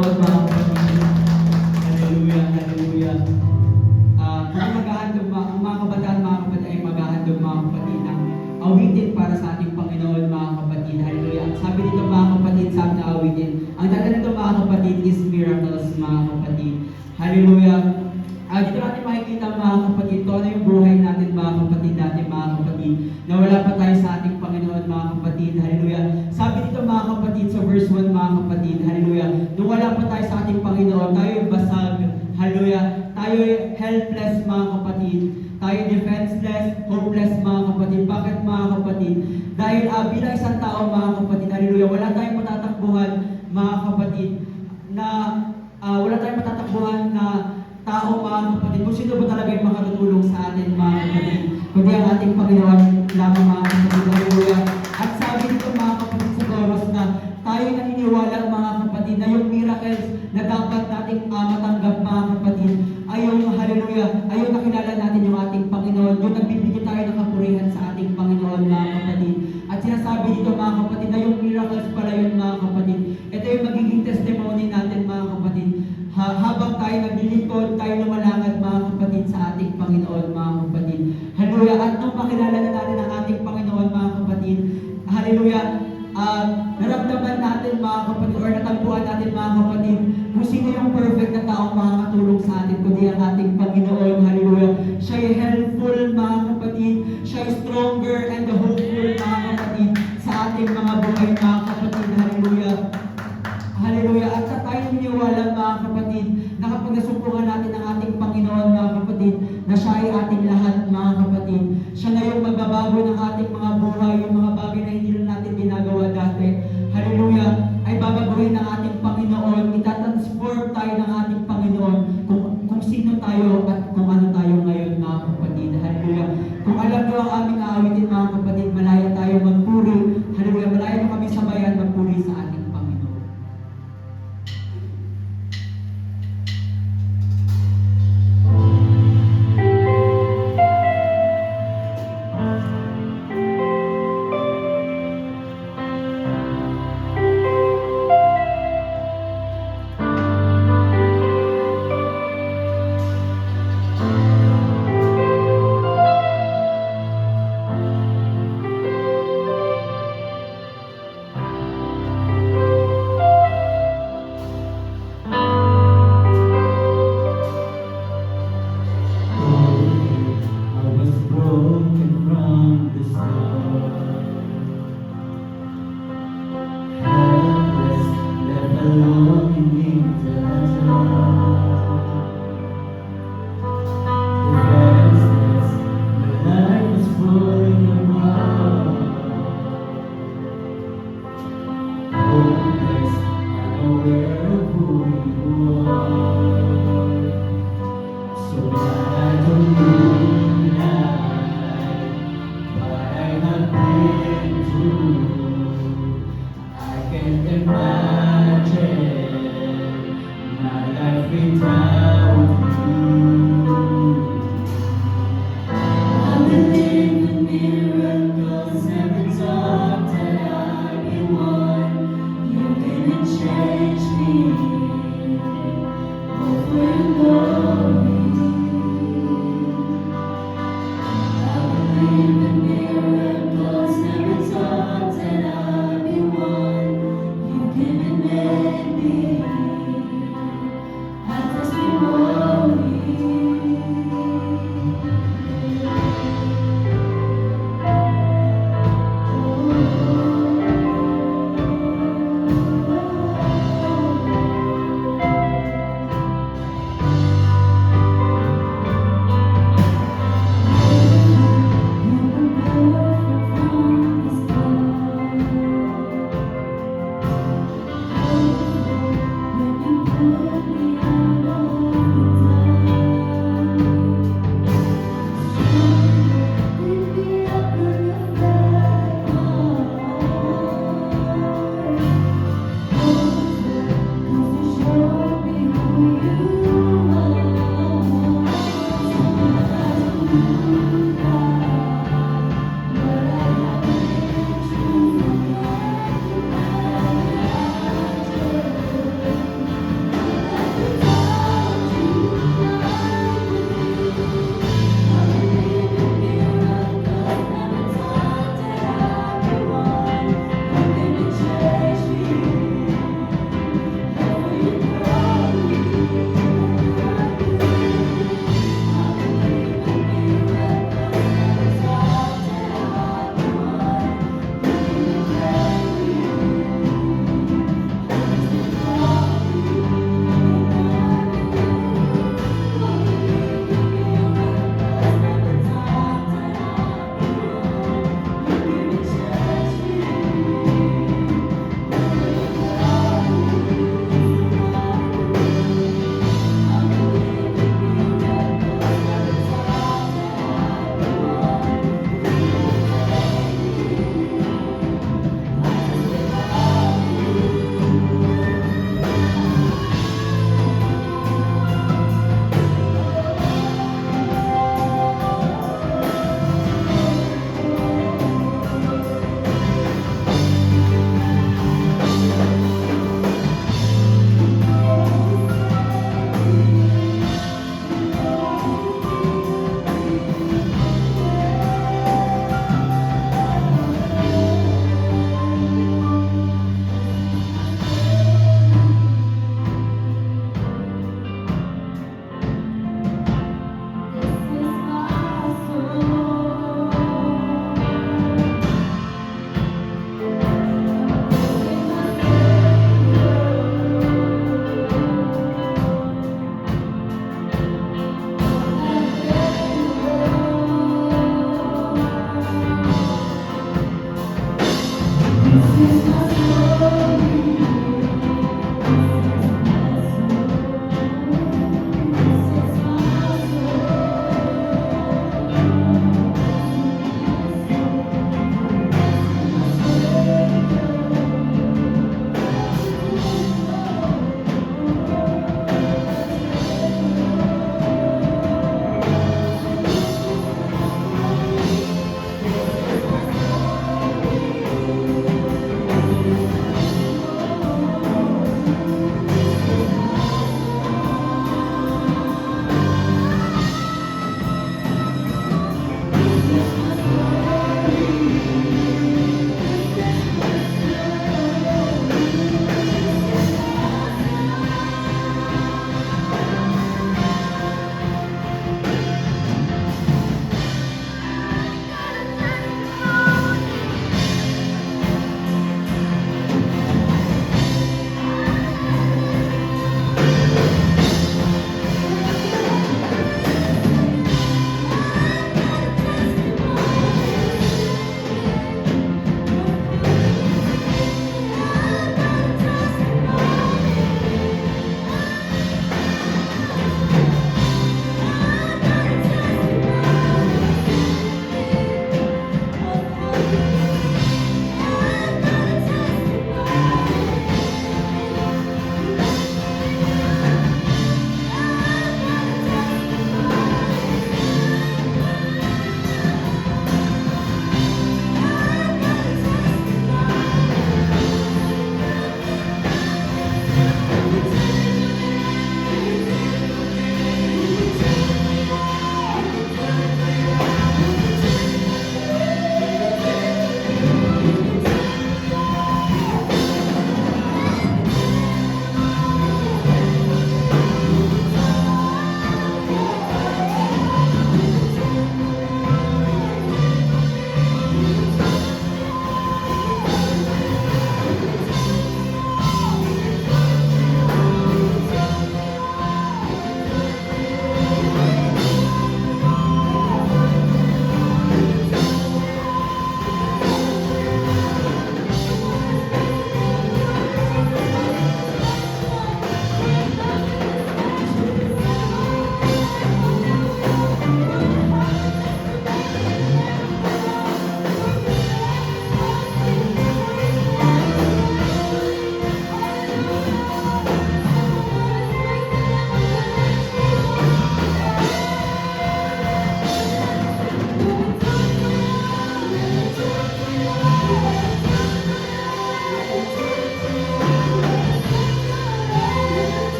Hallelujah, hallelujah. Ang maghahandog, ang mga kabataan, mga kapatid, ay maghahandog, mga kapatid, ng awitin para sa ating Panginoon, mga kapatid. Hallelujah. Ang sabi dito, mga kapatid, sa ating awitin, ang dala nito, mga kapatid, is miracles, mga kapatid. Hallelujah. Dito natin makikita, mga kapatid, ito na yung buhay natin, mga kapatid natin, mga kapatid, na wala pa tayo sa ating Panginoon, mga kapatid. Hallelujah. Sabi dito, mga kapatid, sa verse 1, mga kapatid, hallelujah, nung wala pa tayo sa ating Panginoon, tayo yung basag, hallelujah, tayo helpless, mga kapatid, tayo defenseless, hopeless, mga kapatid. Bakit, mga kapatid? Dahil bilang isang tao, mga kapatid, hallelujah, wala tayong matatakbuhan, mga kapatid, na wala tayong matatakbuhan na tao, mga kapatid, kung sino ba talaga yung makatutulong sa atin, mga kapatid, kundi ang ating Panginoon lamang, mga kapatid. Hallelujah. At sabi dito, mga kapatid, sa Doros, na tayo naniniwala, mga kapatid, na yung miracles na dapat nating matanggap, mga kapatid, ay yung, hallelujah, ay yung nakilala natin yung ating Panginoon, yung nagbibigay tayo ng kapurihan sa ating Panginoon, mga kapatid. At sinasabi dito, mga kapatid, na yung miracles pala yun, mga kapatid. Ito yung magiging testimony natin, mga kapatid, habang tayo naglilingkod, tayo lumalangad, mga kapatid, sa ating Panginoon, mga kapatid. Hallelujah. At nung makilala na natin ang ating Panginoon, mga kapatid, hallelujah, naramdaman natin, mga kapatid, or natagpuan natin, mga kapatid, kung sino yung perfect na taong makakatulong sa atin, kundi ang ating Panginoon. Hallelujah. Siya ay helpful, mga kapatid. Siya ay stronger and hopeful, mga kapatid, sa ating mga buhay, mga kapatid. Hallelujah. Hallelujah. At sa tayo niniwala, mga kapatid, na kapag nasumpungan natin ang ating Panginoon, mga kapatid, na siya ay ating lahat, mga kapatid. Siya na yung magbabago ng ating mga buhay, yung mga bagay na hindi na natin ginagawa dati. Hallelujah. Ay babaguhin ng ating Panginoon. Itatransform tayo ng ating Panginoon kung sino tayo at kung ano tayo ngayon, mga kapatid. Hallelujah. Kung alam nyo ang aming aawitin, mga kapatid, malaya tayo magpuri. Hallelujah. Malaya nyo kami sabayan magpuri sa ating Panginoon. I can't imagine